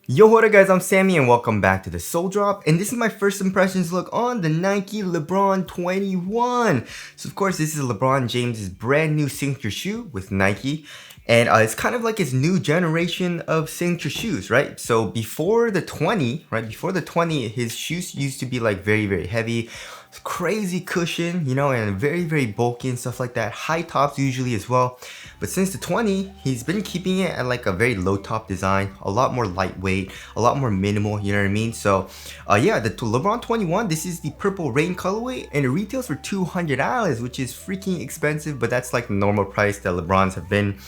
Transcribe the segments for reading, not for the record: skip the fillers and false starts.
Yo, what up guys, I'm Sammy and welcome back to the Soul Drop, and this is my first impressions look on the Nike Lebron 21. So of course this is LeBron James' brand new signature shoe with Nike, and it's kind of like his new generation of signature shoes, right? So before the 20, right, before the 20, his shoes used to be like very heavy, crazy cushion, you know, and very bulky and stuff like that, high tops usually as well. But since the 20, he's been keeping it at like a very low top design, a lot more lightweight, a lot more minimal, you know what I mean? So yeah, the LeBron 21, this is the purple rain colorway, and it retails for $200, which is freaking expensive, but that's like the normal price that LeBrons have been.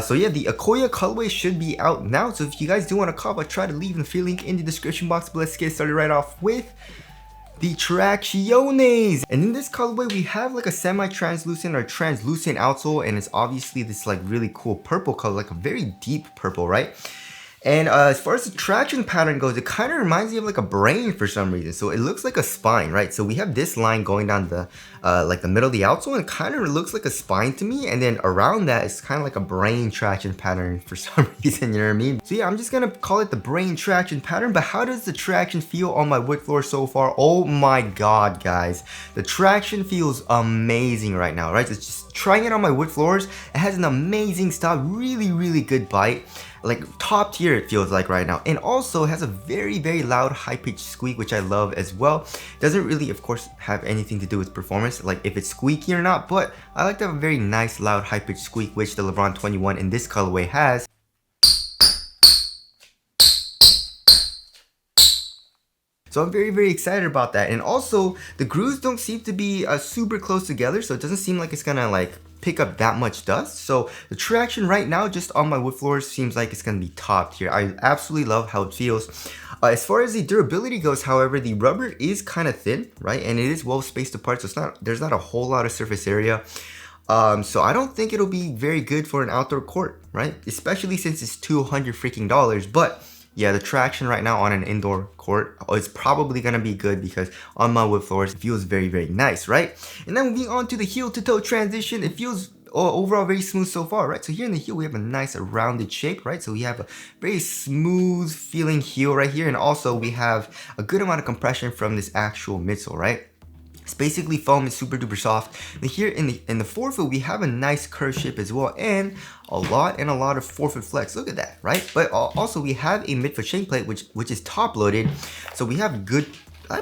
So yeah, the Akoya colorway should be out now, so if you guys do want to cop, I'll try to leave the free link in the description box, but let's get started right off with the Tracciones. And in this colorway, we have like a semi-translucent or translucent outsole, and it's obviously this like really cool purple color, like a very deep purple, right? And as far as the traction pattern goes, it kind of reminds me of like a brain for some reason. So it looks like a spine, right? So we have this line going down the like the middle of the outsole, and it kind of looks like a spine to me. And then around that, it's kind of like a brain traction pattern for some reason, you know what I mean? So yeah, I'm just gonna call it the brain traction pattern. But how does the traction feel on my wood floor so far? Oh my God, guys. The traction feels amazing right now, right? It's just trying it on my wood floors. It has an amazing stop, really good bite. Like top tier it feels like right now, and also has a very loud high-pitched squeak, which I love as well. Doesn't really of course have anything to do with performance, like if it's squeaky or not, but I like to have a very nice loud high-pitched squeak, which the LeBron 21 in this colorway has. So I'm very excited about that. And also the grooves don't seem to be super close together, so it doesn't seem like it's gonna like pick up that much dust. So the traction right now just on my wood floors seems like it's gonna be top tier. I absolutely love how it feels. As far as the durability goes, however, the rubber is kind of thin, right? And it is well spaced apart, so there's not a whole lot of surface area. So I don't think it'll be very good for an outdoor court, right? Especially since it's $200 freaking dollars. But yeah, the traction right now on an indoor court is probably gonna be good because on my wood floors, it feels very nice, right? And then moving on to the heel to toe transition, it feels overall very smooth so far, right? So here in the heel, we have a nice rounded shape, right? So we have a very smooth feeling heel right here. And also we have a good amount of compression from this actual midsole, right? It's basically foam, is super duper soft. And here in the forefoot, we have a nice curve shape as well, and a lot of forefoot flex. Look at that, right? But also we have a midfoot shank plate, which is top loaded, so we have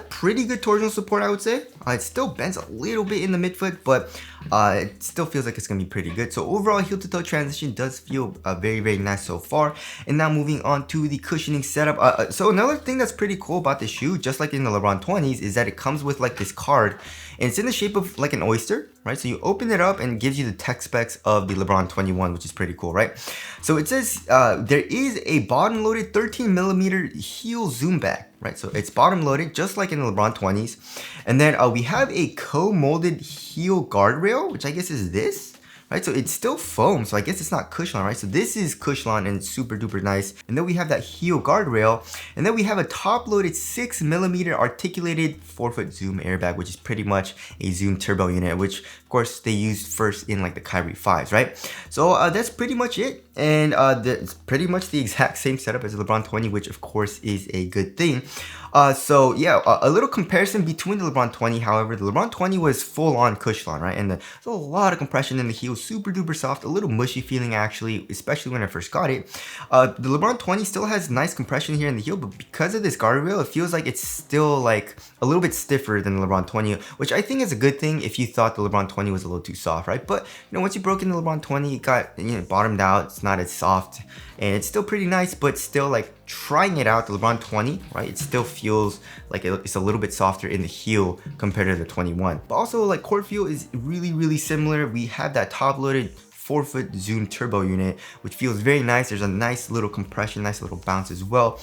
pretty good torsional support, I would say. It still bends a little bit in the midfoot, but it still feels like it's gonna be pretty good. So overall, heel to toe transition does feel very nice so far. And now moving on to the cushioning setup. So another thing that's pretty cool about this shoe, just like in the LeBron 20s, is that it comes with like this card, and it's in the shape of like an oyster, right? So you open it up and it gives you the tech specs of the LeBron 21, which is pretty cool, right? So it says there is a bottom loaded 13mm heel zoom back, right? So it's bottom loaded just like in the LeBron 20s. And then we have a co-molded heel guardrail, which I guess is this, right? So it's still foam, so I guess it's not Cushlon, right? So this is Cushlon and it's super duper nice. And then we have that heel guardrail, and then we have a top-loaded 6mm articulated forefoot zoom airbag, which is pretty much a zoom turbo unit, which of course they used first in like the Kyrie 5s, right? So that's pretty much it, and it's pretty much the exact same setup as the LeBron 20, which of course is a good thing. So yeah, a little comparison between the LeBron 20, however, the LeBron 20 was full on Cushlon, right? And there's a lot of compression in the heel, super duper soft, a little mushy feeling actually, especially when I first got it. The LeBron 20 still has nice compression here in the heel, but because of this guardrail, it feels like it's still like a little bit stiffer than the LeBron 20, which I think is a good thing if you thought the LeBron 20 was a little too soft, right? But you know, once you broke in the LeBron 20, it got, you know, bottomed out, it's not as soft, and it's still pretty nice, but still like trying it out, the LeBron 20, right, it still feels like it's a little bit softer in the heel compared to the 21. But also like court feel is really similar. We have that top loaded forefoot zoom turbo unit, which feels very nice. There's a nice little compression, nice little bounce as well.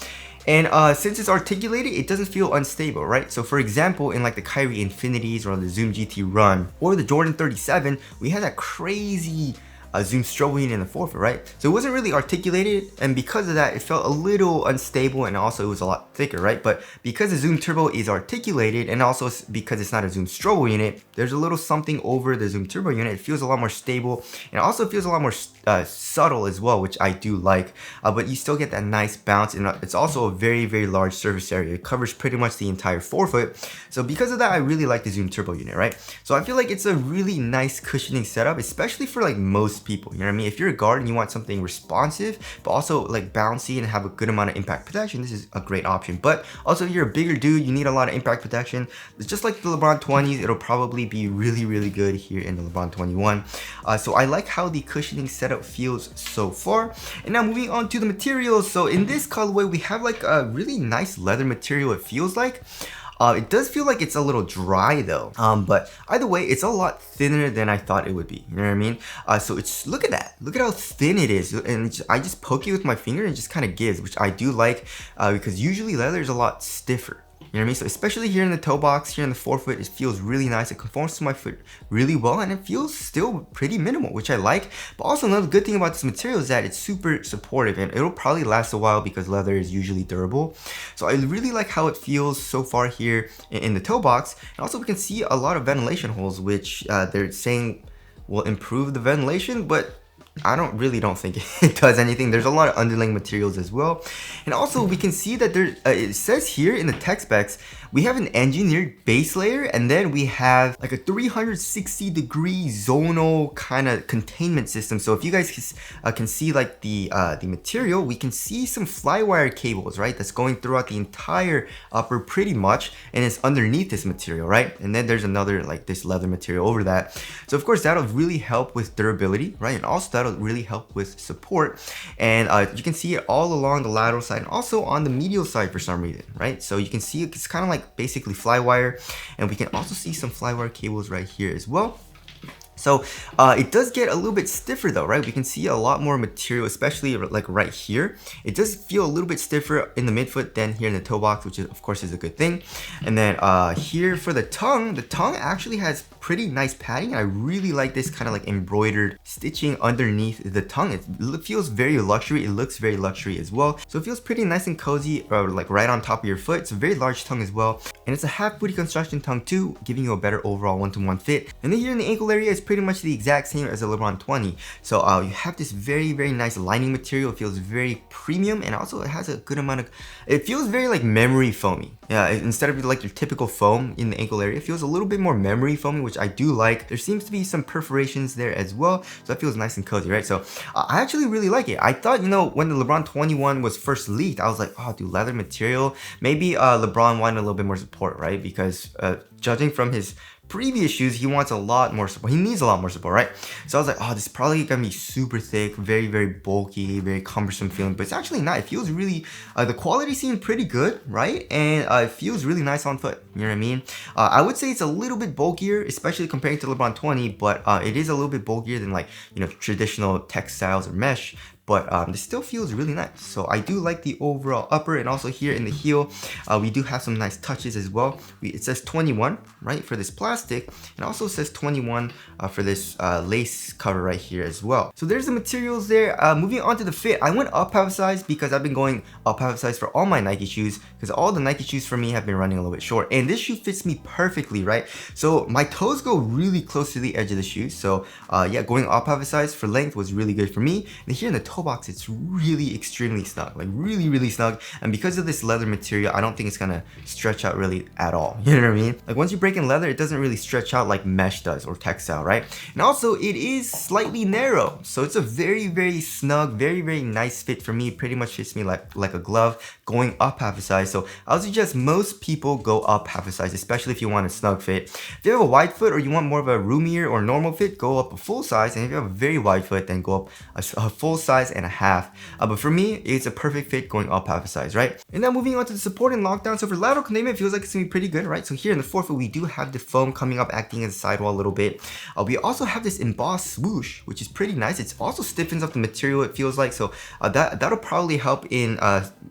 And since it's articulated, it doesn't feel unstable, right? So for example, in like the Kyrie Infinities or the Zoom GT Run or the Jordan 37, we had that crazy Zoom strobe unit in the forefoot, right? So it wasn't really articulated, and because of that, it felt a little unstable, and also it was a lot thicker, right? But because the Zoom Turbo is articulated, and also because it's not a Zoom strobe unit, there's a little something over the Zoom Turbo unit. It feels a lot more stable, and it also feels a lot more subtle as well, which I do like. But you still get that nice bounce, and it's also a very, very large surface area. It covers pretty much the entire forefoot. So because of that, I really like the Zoom Turbo unit, right? So I feel like it's a really nice cushioning setup, especially for like most people. You know what I mean? If you're a guard and you want something responsive, but also like bouncy and have a good amount of impact protection, this is a great option. But also if you're a bigger dude, you need a lot of impact protection. It's just like the LeBron 20s, it'll probably be really, really good here in the LeBron 21. So I like how the cushioning setup feels so far. And now moving on to the materials. So in this colorway, we have like a really nice leather material, it feels like. It does feel like it's a little dry though, but either way, it's a lot thinner than I thought it would be. You know what I mean? So it's, look at that. Look at how thin it is. And I just poke it with my finger and it just kind of gives, which I do like, because usually leather is a lot stiffer. You know what I mean? So especially here in the toe box, here in the forefoot, it feels really nice. It conforms to my foot really well, and it feels still pretty minimal, which I like. But also another good thing about this material is that it's super supportive, and it'll probably last a while because leather is usually durable. So I really like how it feels so far here in the toe box. And also we can see a lot of ventilation holes, which they're saying will improve the ventilation, but I don't think it does anything. There's a lot of underlaying materials as well. And also we can see that there, it says here in the tech specs, we have an engineered base layer, and then we have like a 360-degree zonal kind of containment system. So if you guys can see like the material, we can see some flywire cables, right? That's going throughout the entire upper pretty much, and it's underneath this material, right? And then there's another like this leather material over that. So of course that'll really help with durability, right? And also that'll really help with support. And you can see it all along the lateral side and also on the medial side for some reason, right? So you can see it's kind of like basically flywire, and we can also see some flywire cables right here as well. So it does get a little bit stiffer though, right? We can see a lot more material, especially like right here. It does feel a little bit stiffer in the midfoot than here in the toe box, which is, of course, is a good thing. And then here for the tongue actually has pretty nice padding. I really like this kind of like embroidered stitching underneath the tongue. It feels very luxury. It looks very luxury as well. So it feels pretty nice and cozy, like right on top of your foot. It's a very large tongue as well. And it's a half booty construction tongue too, giving you a better overall one-to-one fit. And then here in the ankle area is pretty much the exact same as the Lebron 20. So you have this very, very nice lining material. It feels very premium, and also it has a good amount of, it feels very like memory foamy. Yeah, instead of like your typical foam in the ankle area, it feels a little bit more memory foamy, which I do like. There seems to be some perforations there as well, so that feels nice and cozy, right? So I actually really like it. I thought, you know, when the Lebron 21 was first leaked, I was like, oh, dude, leather material. Maybe LeBron wanted a little bit more support, right? Because judging from his previous shoes, he wants a lot more support. He needs a lot more support, right? So I was like, oh, this is probably gonna be super thick, very, very bulky, very cumbersome feeling, but it's actually not. It feels really, the quality seems pretty good, right? And it feels really nice on foot, you know what I mean? I would say it's a little bit bulkier, especially comparing to LeBron 20, but it is a little bit bulkier than like, you know, traditional textiles or mesh. But this still feels really nice. So I do like the overall upper, and also here in the heel, we do have some nice touches as well. It says 21, right, for this plastic, and also says 21 for this lace cover right here as well. So there's the materials there. Moving on to the fit, I went up half a size because I've been going up half a size for all my Nike shoes, because all the Nike shoes for me have been running a little bit short, and this shoe fits me perfectly, right? So my toes go really close to the edge of the shoe. So yeah, going up half a size for length was really good for me. And here in the toe box, it's really extremely snug, like really, really snug. And because of this leather material, I don't think it's gonna stretch out really at all. You know what I mean? Like once you break in leather, it doesn't really stretch out like mesh does or textile, right? And also it is slightly narrow. So it's a very, very snug, very, very nice fit for me. It pretty much fits me like a glove going up half a size. So I would suggest most people go up half a size, especially if you want a snug fit. If you have a wide foot or you want more of a roomier or normal fit, go up a full size. And if you have a very wide foot, then go up a full size size and a half. But for me, it's a perfect fit going up half a size, right? And now moving on to the support and lockdown. So for lateral containment, it feels like it's gonna be pretty good, right? So here in the forefoot, we do have the foam coming up, acting as a sidewall a little bit. We also have this embossed swoosh, which is pretty nice. It also stiffens up the material, it feels like. So that'll probably help in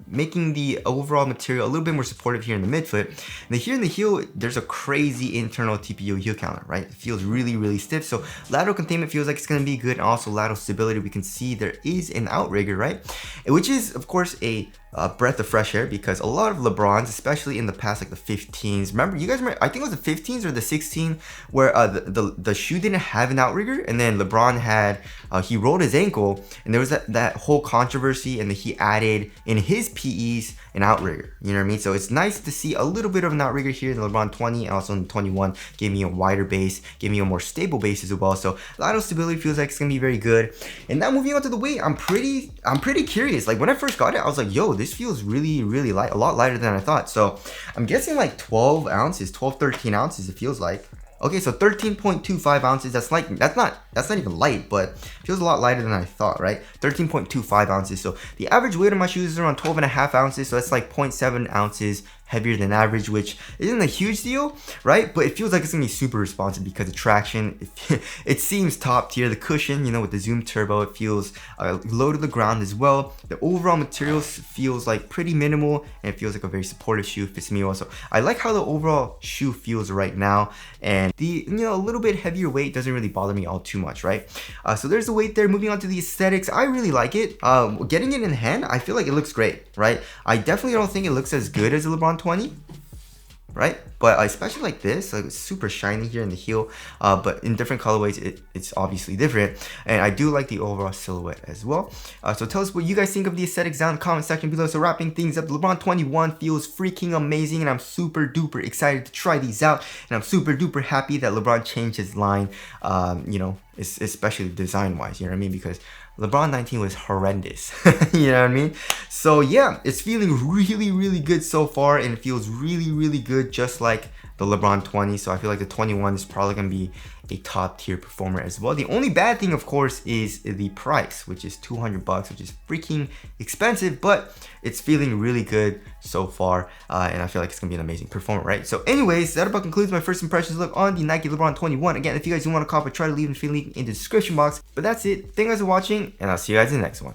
making the overall material a little bit more supportive here in the midfoot. And then here in the heel, there's a crazy internal TPU heel counter, right? It feels really, really stiff. So lateral containment feels like it's gonna be good, and also lateral stability. We can see there is an outrigger, right? Which is, of course, a breath of fresh air, because a lot of LeBrons, especially in the past, like the 15s, remember, you guys remember, I think it was the 15s or the 16, where the shoe didn't have an outrigger, and then LeBron had, he rolled his ankle, and there was that whole controversy, and then he added in his PEs an outrigger, you know what I mean? So it's nice to see a little bit of an outrigger here in the LeBron 20, and also in the 21, gave me a wider base, gave me a more stable base as well. So lateral stability feels like it's gonna be very good. And now moving on to the weight, I'm pretty curious. Like when I first got it, I was like, yo, this feels really, really light, a lot lighter than I thought. So I'm guessing like 12 ounces, 12, 13 ounces, it feels like. Okay, so 13.25 ounces, that's not even light, but feels a lot lighter than I thought, right? 13.25 ounces. So the average weight of my shoes is around 12.5 ounces, so that's like 0.7 ounces heavier than average, which isn't a huge deal, right? But it feels like it's gonna be super responsive because the traction, it seems top tier. The cushion, you know, with the Zoom Turbo, it feels low to the ground as well. The overall material feels like pretty minimal, and it feels like a very supportive shoe. Fits me well. So I like how the overall shoe feels right now, and the, you know, a little bit heavier weight doesn't really bother me all too much, right? So there's the weight there. Moving on to the aesthetics, I really like it. Getting it in hand, I feel like it looks great, right? I definitely don't think it looks as good as a LeBron 20, right? But especially like this, like it's super shiny here in the heel, but in different colorways, it's obviously different. And I do like the overall silhouette as well. So tell us what you guys think of the aesthetics down in the comment section below. So wrapping things up, the LeBron 21 feels freaking amazing, and I'm super duper excited to try these out. And I'm super duper happy that LeBron changed his line, you know, especially design wise, you know what I mean? Because LeBron 19 was horrendous, you know what I mean? So yeah, it's feeling really, really good so far, and it feels really, really good, just like the LeBron 20. So I feel like the 21 is probably gonna be a top tier performer as well. The only bad thing, of course, is the price, which is $200, which is freaking expensive, but it's feeling really good so far, and I feel like it's gonna be an amazing performer, right? So anyways, that about concludes my first impressions look on the Nike Lebron 21. Again, if you guys do want to copy, try to leave an affiliate link in the description box. But that's it. Thank you guys for watching, and I'll see you guys in the next one.